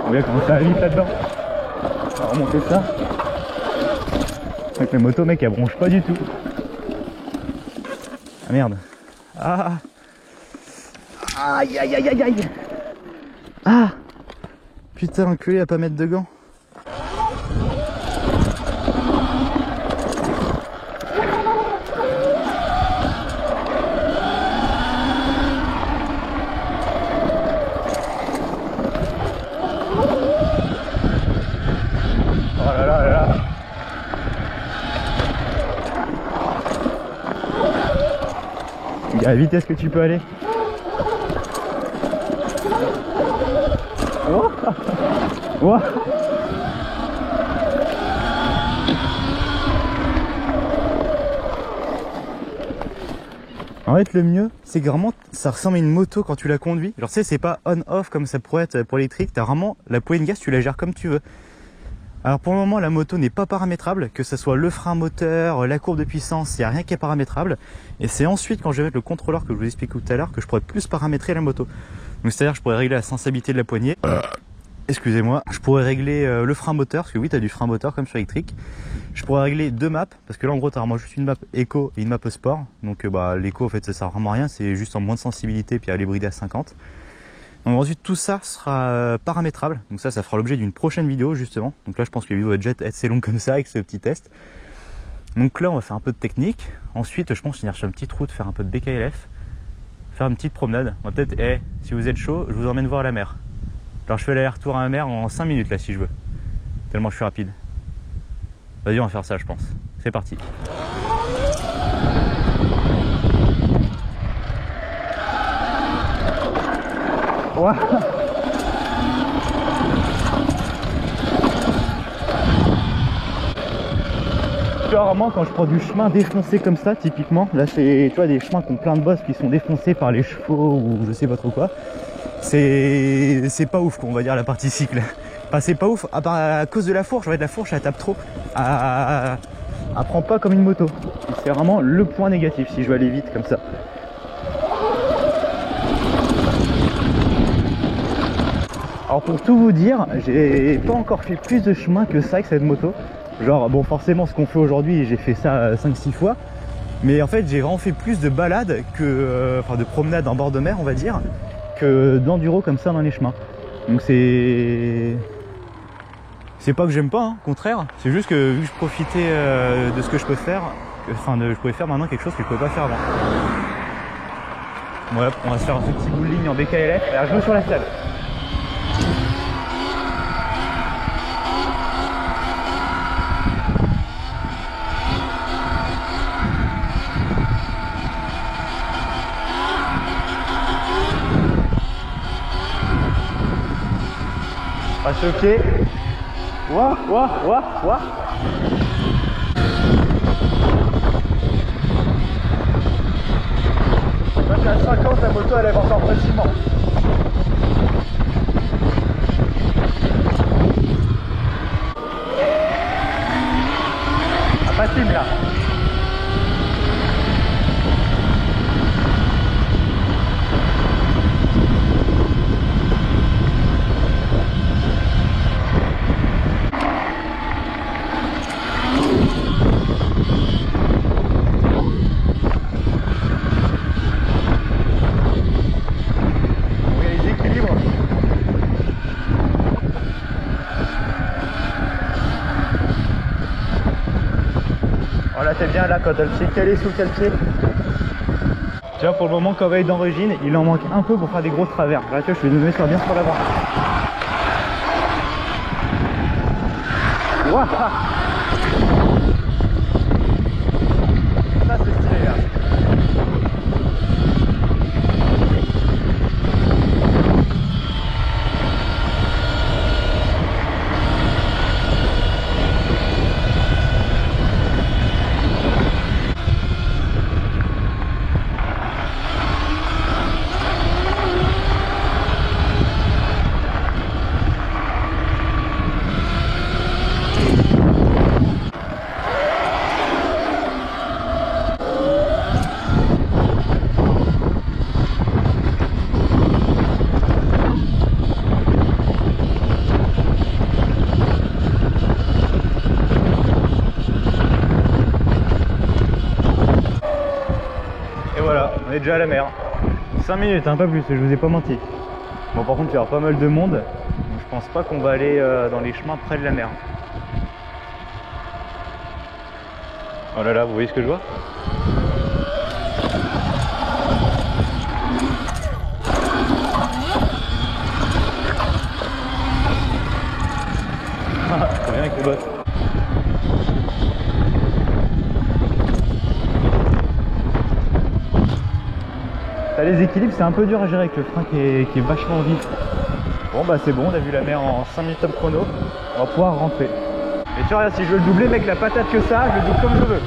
On va commencer à vite là-dedans. On va remonter ça. Avec les motos mec, elles bronchent pas du tout. Ah merde. Ah. Aïe aïe aïe aïe aïe. Ah. Putain, enculé à pas mettre de gants. À la vitesse que tu peux aller. Oh. Oh. En fait le mieux c'est que vraiment ça ressemble à une moto quand tu la conduis. Genre tu sais, c'est pas on-off comme ça pourrait être pour l'électrique. T'as vraiment la poignée de gaz, tu la gères comme tu veux. Alors pour le moment la moto n'est pas paramétrable, que ce soit le frein moteur, la courbe de puissance, il n'y a rien qui est paramétrable. Et c'est ensuite quand je vais mettre le contrôleur que je vous explique tout à l'heure que je pourrais plus paramétrer la moto. Donc c'est à dire que je pourrais régler la sensibilité de la poignée. Excusez-moi, je pourrais régler le frein moteur, parce que oui tu as du frein moteur comme sur électrique. Je pourrais régler deux maps, parce que là en gros tu as vraiment juste une map éco et une map sport. Donc l'éco en fait ça sert vraiment à rien, c'est juste en moins de sensibilité puis à les brider à 50. Donc ensuite tout ça sera paramétrable, donc ça fera l'objet d'une prochaine vidéo justement. Donc là je pense que la vidéo va déjà être assez longue comme ça avec ce petit test. Donc là on va faire un peu de technique. Ensuite je pense finir sur une petite route, faire un peu de BKLF, faire une petite promenade. On va peut-être, si vous êtes chaud, je vous emmène voir la mer. Alors je fais l'aller-retour à la mer en 5 minutes là si je veux. Tellement je suis rapide. Vas-y, on va faire ça je pense. C'est parti. Ouais. Rarement quand je prends du chemin défoncé comme ça, typiquement, là c'est, tu vois, des chemins qui ont plein de bosses qui sont défoncés par les chevaux ou je sais pas trop quoi, c'est pas ouf quoi, on va dire la partie cycle. Enfin c'est pas ouf, à cause de la fourche, en fait la fourche elle tape trop, elle prend pas comme une moto. C'est vraiment le point négatif si je veux aller vite comme ça. Alors pour tout vous dire, j'ai pas encore fait plus de chemin que ça avec cette moto. Genre bon forcément ce qu'on fait aujourd'hui j'ai fait ça 5-6 fois. Mais en fait j'ai vraiment fait plus de balades que enfin de promenades en bord de mer on va dire, que d'enduro comme ça dans les chemins. Donc c'est pas que j'aime pas, hein, au contraire. C'est juste que vu que je profitais de ce que je peux faire, enfin je pouvais faire maintenant quelque chose que je pouvais pas faire avant. Voilà, on va se faire un petit bout de ligne en BKLF. Alors je joue sur la salle. Pas choqué. Ouah, ouah, ouah, ouah. Quand t'es à 50, la moto elle lève encore facilement. Ah, facile là. Voilà, c'est bien là quand elle s'est calée sous quel pied. Tu vois, pour le moment, quand on va être d'origine, il en manque un peu pour faire des gros travers. Là, tu vois, je vais me mettre bien sur l'avant. Waouh! Ça, c'est stylé, là. On est déjà à la mer. 5 minutes, hein, pas plus, je vous ai pas menti. Bon, par contre, il y aura pas mal de monde. Donc, je pense pas qu'on va aller dans les chemins près de la mer. Oh là là, vous voyez ce que je vois? Trop bien avec les bottes. Les équilibres c'est un peu dur à gérer avec le frein qui est vachement vif. Bon bah c'est bon, on a vu la mer en 5 minutes top chrono, on va pouvoir rentrer. Et tu vois, si je veux le doubler mec, la patate que ça, je le double comme je veux.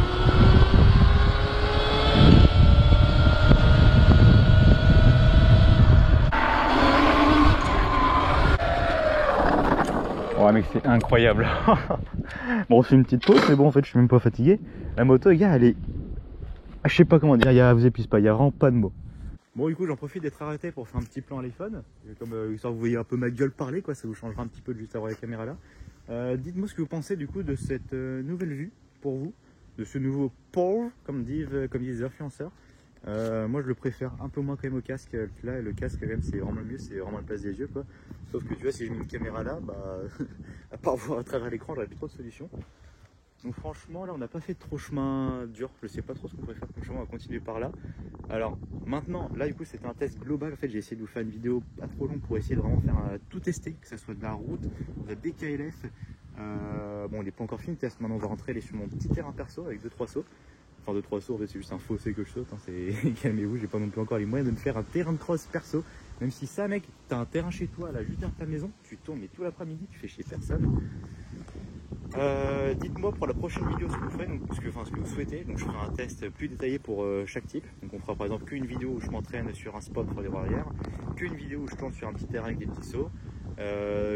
Ouais mec, c'est incroyable. Bon, c'est une petite pause, mais bon en fait je suis même pas fatigué. La moto les gars, elle est... je sais pas comment dire, vous épuise pas, il y a vraiment pas de mots. Bon, du coup, j'en profite d'être arrêté pour faire un petit plan à l'iPhone. Comme histoire que vous voyez un peu ma gueule parler, quoi, ça vous changera un petit peu de juste avoir la caméra là. Dites-moi ce que vous pensez du coup de cette nouvelle vue pour vous, de ce nouveau pole, comme disent les influenceurs. Moi, je le préfère un peu moins quand même au casque. Là, le casque, quand même, c'est vraiment le mieux, c'est vraiment la place des yeux, quoi. Sauf que tu vois, si j'ai mis une caméra là, bah, à part voir à travers l'écran, j'aurais plus trop de solutions. Donc franchement là on n'a pas fait trop chemin dur, je sais pas trop ce qu'on pourrait faire comme chemin, on va continuer par là. Alors maintenant là du coup c'était un test global, en fait j'ai essayé de vous faire une vidéo pas trop longue pour essayer de vraiment faire tout tester, que ce soit de la route, de la DKLF. Bon il n'est pas encore fini le test, maintenant on va rentrer aller sur mon petit terrain perso avec 2-3 sauts. Enfin 2-3 sauts, en fait c'est juste un fossé que je saute, hein, calmez-vous, j'ai pas non plus encore les moyens de me faire un terrain de cross perso. Même si ça mec, t'as un terrain chez toi là juste derrière ta maison, tu tournes mais tout l'après-midi, tu fais chier personne. Dites-moi pour la prochaine vidéo ce que vous ferez, donc, ce que vous souhaitez. Donc je ferai un test plus détaillé pour chaque type. Donc on fera par exemple qu'une vidéo où je m'entraîne sur un spot pour les roues arrière, qu'une vidéo où je tourne sur un petit terrain avec des petits sauts,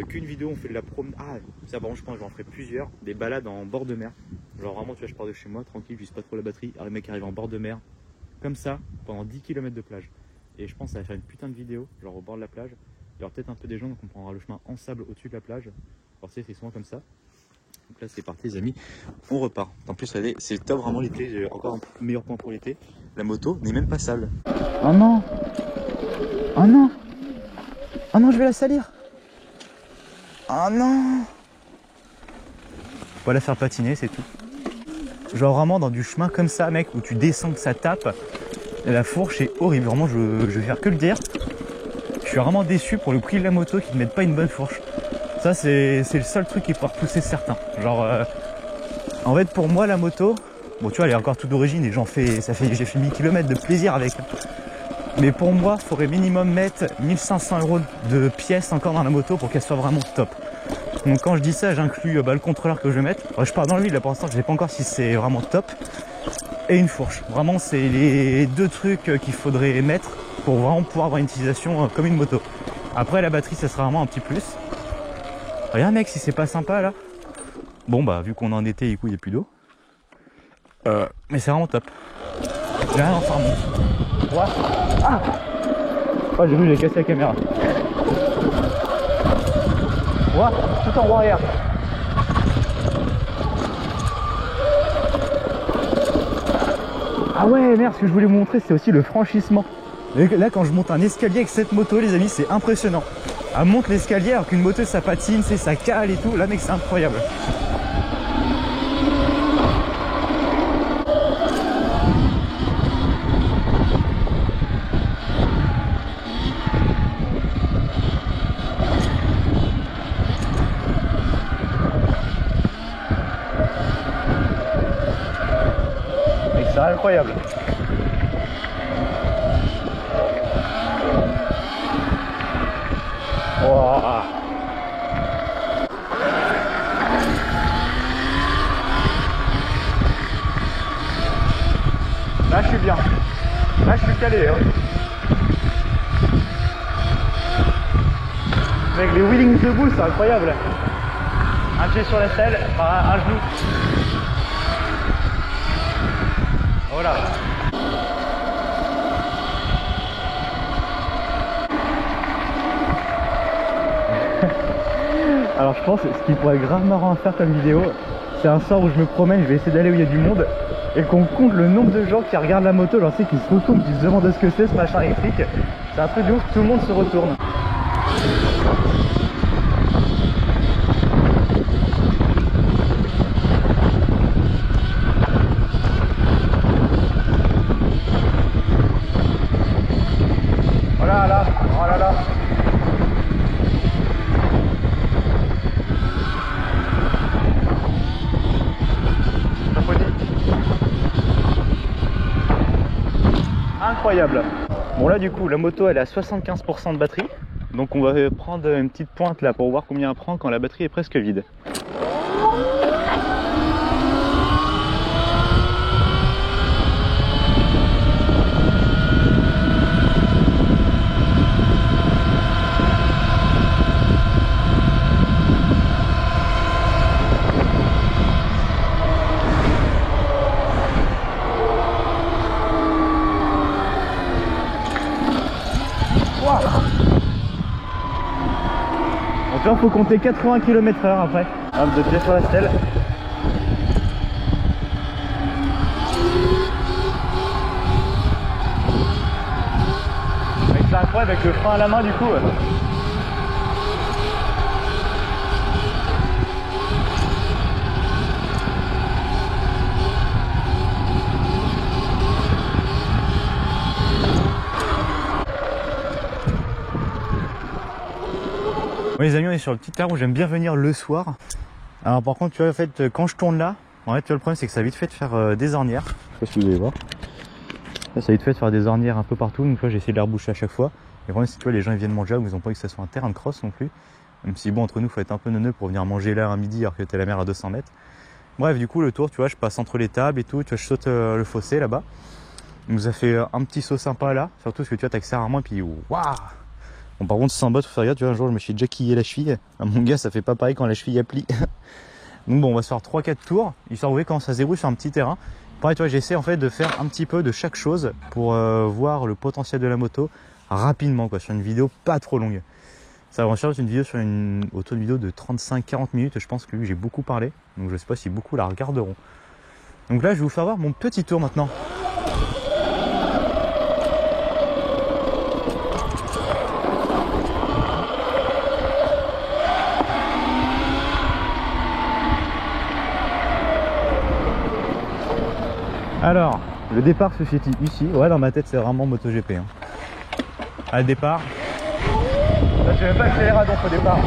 qu'une vidéo où on fait de la promenade. Ah ça par contre je pense que j'en ferai plusieurs, des balades en bord de mer. Genre vraiment tu vois je pars de chez moi tranquille, j'use pas trop la batterie, le mec arrive en bord de mer, comme ça, pendant 10 km de plage. Et je pense que ça va faire une putain de vidéo, genre au bord de la plage. Il y aura peut-être un peu des gens, donc on prendra le chemin en sable au-dessus de la plage. Alors c'est souvent comme ça. Donc là c'est parti les amis, on repart. En plus regardez, c'est top vraiment l'été, j'ai encore un meilleur point pour l'été. La moto n'est même pas sale. Oh non. Oh non. Oh non je vais la salir. Oh non. On va la faire patiner c'est tout. Genre vraiment dans du chemin comme ça mec, où tu descends que ça tape. La fourche est horrible, vraiment je vais faire que le dire. Je suis vraiment déçu pour le prix de la moto qu'ils ne mettent pas une bonne fourche. Ça c'est le seul truc qui pourra repousser certains. Genre en fait pour moi la moto, bon tu vois elle est encore toute d'origine et j'ai fait 1000 km de plaisir avec. Mais pour moi il faudrait minimum mettre 1500 € de pièces encore dans la moto pour qu'elle soit vraiment top. Donc quand je dis ça j'inclus le contrôleur que je vais mettre. Je pars dans le vide là pour l'instant, je sais pas encore si c'est vraiment top. Et une fourche. Vraiment c'est les deux trucs qu'il faudrait mettre pour vraiment pouvoir avoir une utilisation comme une moto. Après la batterie ça sera vraiment un petit plus. Regarde mec si c'est pas sympa là. Bon bah vu qu'on est en été et qu'il n'y a plus d'eau. Mais c'est vraiment top. J'ai rien à en faire monter. Ouais. Ah oh, j'ai vu j'ai cassé la caméra. Ouais, tout en roue arrière. Ah ouais merde, ce que je voulais vous montrer c'est aussi le franchissement. Là quand je monte un escalier avec cette moto les amis c'est impressionnant. Elle monte l'escalier alors qu'une moto ça patine, ça cale et tout, là mec c'est incroyable. Mec c'est incroyable. Wow. Là je suis bien. Là je suis calé hein. Avec les wheelings debout c'est incroyable. Un pied sur la selle, un genou. Voilà. Alors je pense que ce qui pourrait être grave marrant à faire comme vidéo, c'est un soir où je me promène, je vais essayer d'aller où il y a du monde et qu'on compte le nombre de gens qui regardent la moto, genre c'est qui se retournent, qui se demandent ce que c'est ce machin électrique. C'est un truc de ouf, tout le monde se retourne. Oh là là, oh là là. Incroyable. Bon là du coup la moto elle est à 75% de batterie. Donc on va prendre une petite pointe là pour voir combien elle prend quand la batterie est presque vide. Donc là faut compter 80 km/h après. Hop, de pied sur la selle. Avec la incroyable avec le frein à la main du coup. Ouais, les amis, on est sur le petit terrain où j'aime bien venir le soir. Alors par contre, tu vois, en fait, quand je tourne là, en fait, tu vois, le problème c'est que ça a vite fait de faire des ornières. Je sais pas si vous allez voir. Là, ça a vite fait de faire des ornières un peu partout, donc là j'ai essayé de les reboucher à chaque fois. Et le problème c'est que tu vois, les gens ils viennent manger là, où ils ont pas envie que ça soit un terrain de cross non plus. Même si bon, entre nous, faut être un peu neuneux pour venir manger là à midi alors que t'es la mer à 200 mètres. Bref, du coup, le tour, tu vois, je passe entre les tables et tout, tu vois, je saute le fossé là-bas. Il nous a fait un petit saut sympa là, surtout parce que tu vois, t'accès rarement et puis waouh. Bon, par contre, sans bottes, faut faire gaffe, tu vois, un jour je me suis déjà quillé la cheville. À mon gars, ça fait pas pareil quand la cheville applique. Donc bon, on va se faire 3-4 tours, histoire de voir comment ça se débrouille sur un petit terrain. Pareil, tu vois, j'essaie en fait de faire un petit peu de chaque chose pour voir le potentiel de la moto rapidement, quoi, sur une vidéo pas trop longue. Ça va en une vidéo sur une auto vidéo de 35-40 minutes, je pense que j'ai beaucoup parlé, donc je sais pas si beaucoup la regarderont. Donc là, je vais vous faire voir mon petit tour maintenant. Alors, le départ se situe ici. Ouais, dans ma tête, c'est vraiment MotoGP. Hein. À le départ. Là, je vais même pas accélérer à donc au départ.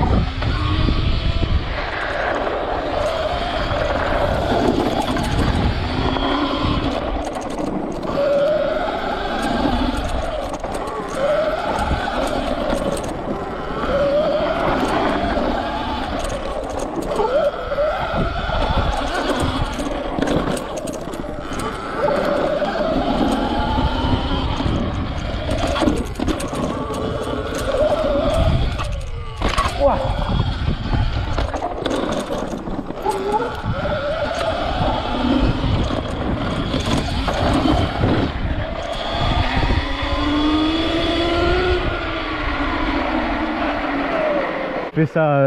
Je fais ça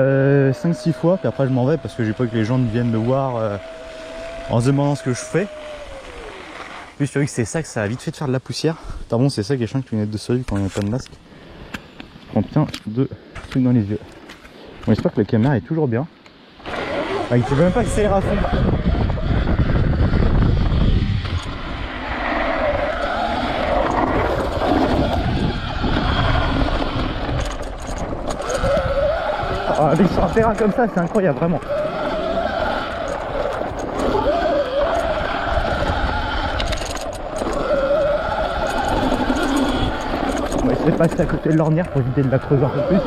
5-6 fois, puis après je m'en vais parce que j'ai pas que les gens viennent me voir en se demandant ce que je fais. Puis je te dis que c'est ça, que ça a vite fait de faire de la poussière. T'as bon, c'est ça qui est chiant avec les lunettes de soleil quand on n'a pas de masque. Je prends plein de trucs dans les yeux. Bon, j'espère que la caméra est toujours bien. Ah, il ne peut même pas accélérer à fond. Ah, avec sur un terrain comme ça, c'est incroyable, vraiment. On va essayer de passer à côté de l'ornière pour éviter de la creuser un peu plus.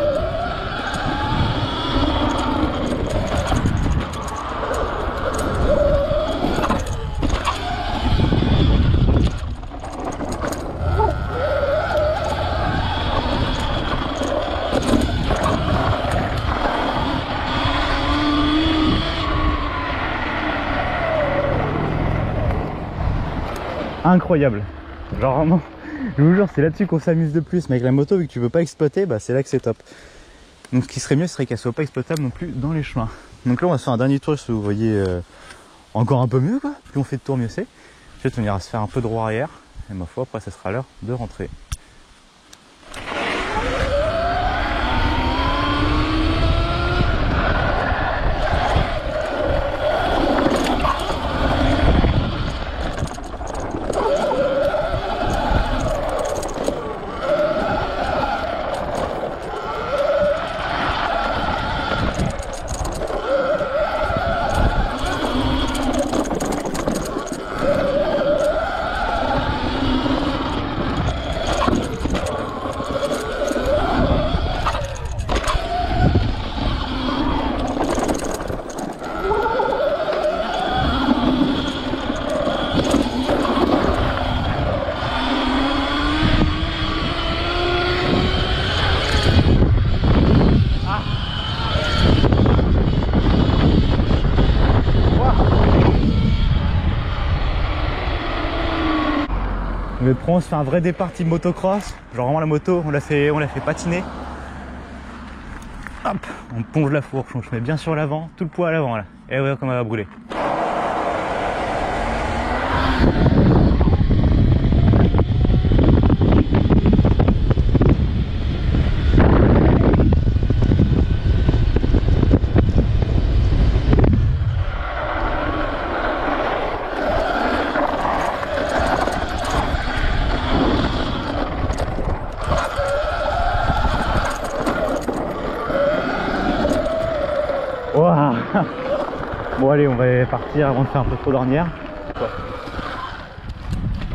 Incroyable, genre vraiment, je vous jure, c'est là-dessus qu'on s'amuse de plus. Mais avec la moto, vu que tu veux pas exploiter, bah c'est là que c'est top. Donc ce qui serait mieux, ce serait qu'elle soit pas exploitable non plus dans les chemins. Donc là, on va se faire un dernier tour, si vous voyez encore un peu mieux, quoi. Plus on fait de tours, mieux c'est. Ensuite, on ira se faire un peu de roue arrière, et ma foi, après, ça sera l'heure de rentrer. Mais on se fait un vrai départ type motocross. Genre vraiment la moto, on l'a fait patiner. Hop, on plonge la fourche, on se met bien sur l'avant, tout le poids à l'avant là. Et ouais, comme elle va brûler. Bon allez, on va partir avant de faire un peu trop d'ornière.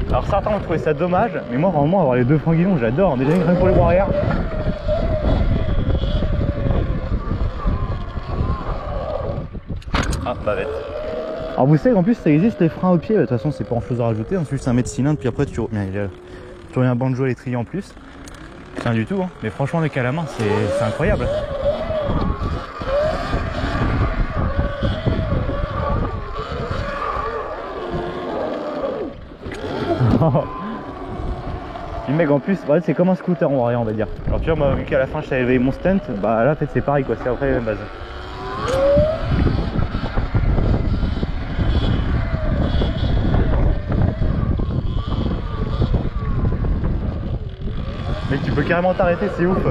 Alors certains ont trouvé ça dommage, mais moi vraiment avoir les deux freins guidons j'adore, déjà rien que pour les roues arrière. Ah, bavette. Alors vous savez qu'en plus ça existe les freins au pied, de toute façon c'est pas grand chose à rajouter, ensuite c'est un mètre cylindre, puis après tu reviens un banjo à l'étrier en plus. Rien du tout, hein. Mais franchement mec à la main c'est incroyable. Le mec en plus, ouais, c'est comme un scooter en rien on va dire. Alors tu vois moi vu qu'à la fin je savais éveiller mon stunt, bah là en fait c'est pareil quoi, c'est après la même base. Mec tu peux carrément t'arrêter, c'est ouf.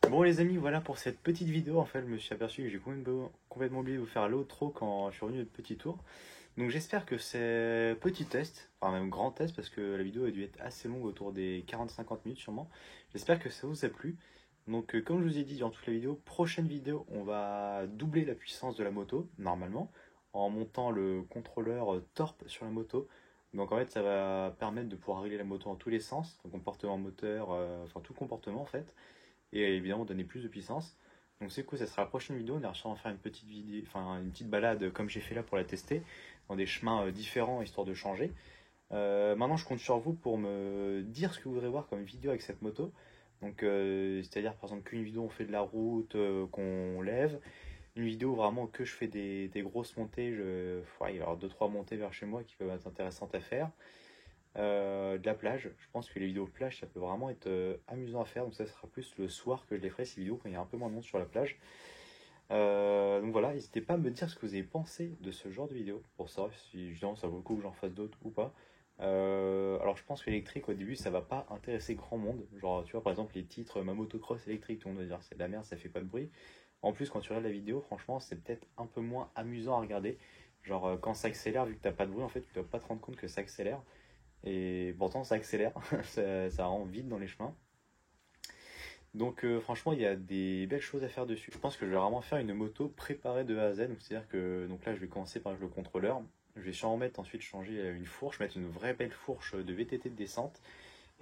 Bon les amis, voilà pour cette petite vidéo. En fait je me suis aperçu que j'ai complètement oublié de vous faire l'outro quand je suis revenu de petit tour. Donc j'espère que ces petits tests, enfin même grand test parce que la vidéo a dû être assez longue, autour des 40-50 minutes sûrement. J'espère que ça vous a plu. Donc comme je vous ai dit dans toute la vidéo, prochaine vidéo on va doubler la puissance de la moto normalement en montant le contrôleur torp sur la moto. Donc en fait ça va permettre de pouvoir régler la moto en tous les sens, le comportement moteur, enfin tout le comportement en fait, et évidemment donner plus de puissance. Donc c'est cool, ça sera la prochaine vidéo, on ira sûrement faire une petite vidéo, enfin une petite balade comme j'ai fait là pour la tester, dans des chemins différents histoire de changer. Maintenant je compte sur vous pour me dire ce que vous voudrez voir comme vidéo avec cette moto. Donc c'est-à-dire par exemple qu'une vidéo on fait de la route, qu'on lève, une vidéo vraiment que je fais des grosses montées, il va y avoir 2-3 montées vers chez moi qui peuvent être intéressantes à faire. De la plage, je pense que les vidéos plage ça peut vraiment être amusant à faire, donc ça sera plus le soir que je les ferai ces vidéos quand il y a un peu moins de monde sur la plage. Donc voilà, n'hésitez pas à me dire ce que vous avez pensé de ce genre de vidéo pour savoir si justement ça vaut le coup que j'en fasse d'autres ou pas. Alors je pense que l'électrique au début ça va pas intéresser grand monde, genre tu vois par exemple les titres ma motocross électrique, tout le monde va dire c'est de la merde, ça fait pas de bruit. En plus quand tu regardes la vidéo franchement c'est peut-être un peu moins amusant à regarder, genre quand ça accélère vu que t'as pas de bruit en fait tu dois pas te rendre compte que ça accélère. Et pourtant ça accélère, ça rend vite dans les chemins. Donc franchement il y a des belles choses à faire dessus. Je pense que je vais vraiment faire une moto préparée de A à Z. Donc c'est-à-dire que donc là je vais commencer par le contrôleur. Je vais sûrement mettre ensuite changer une fourche, mettre une vraie belle fourche de VTT de descente.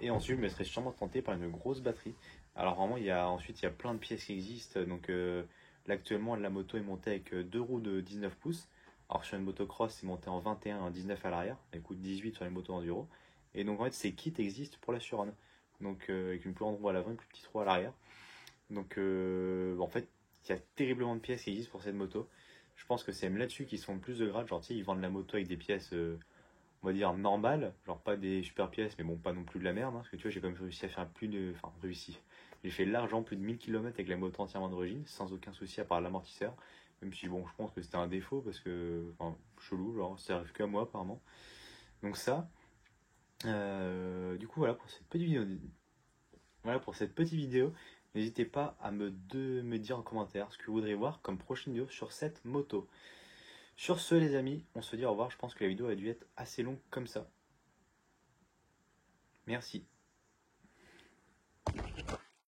Et ensuite je me serai sûrement tenté par une grosse batterie. Alors vraiment ensuite il y a plein de pièces qui existent. Donc là actuellement la moto est montée avec deux roues de 19 pouces. Alors sur une motocross c'est monté en 21 et en 19 à l'arrière. Elle coûte 18 sur les motos enduro. Et donc en fait ces kits existent pour la Sur-Ron. Donc avec une plus grande roue à l'avant, une plus petite roue à l'arrière. Donc en fait il y a terriblement de pièces qui existent pour cette moto. Je pense que c'est même là-dessus qu'ils se font le plus de grade. Genre ils vendent la moto avec des pièces on va dire normales, genre pas des super pièces mais bon pas non plus de la merde, hein, parce que tu vois j'ai quand même réussi à faire j'ai fait largement plus de 1000 km avec la moto entièrement d'origine sans aucun souci à part l'amortisseur, même si bon je pense que c'était un défaut parce que enfin chelou, genre ça arrive qu'à moi apparemment. Donc ça du coup voilà pour cette petite vidéo. Voilà pour cette petite vidéo. N'hésitez pas à me dire en commentaire ce que vous voudrez voir comme prochaine vidéo sur cette moto. Sur ce les amis, on se dit au revoir. Je pense que la vidéo a dû être assez longue comme ça. Merci.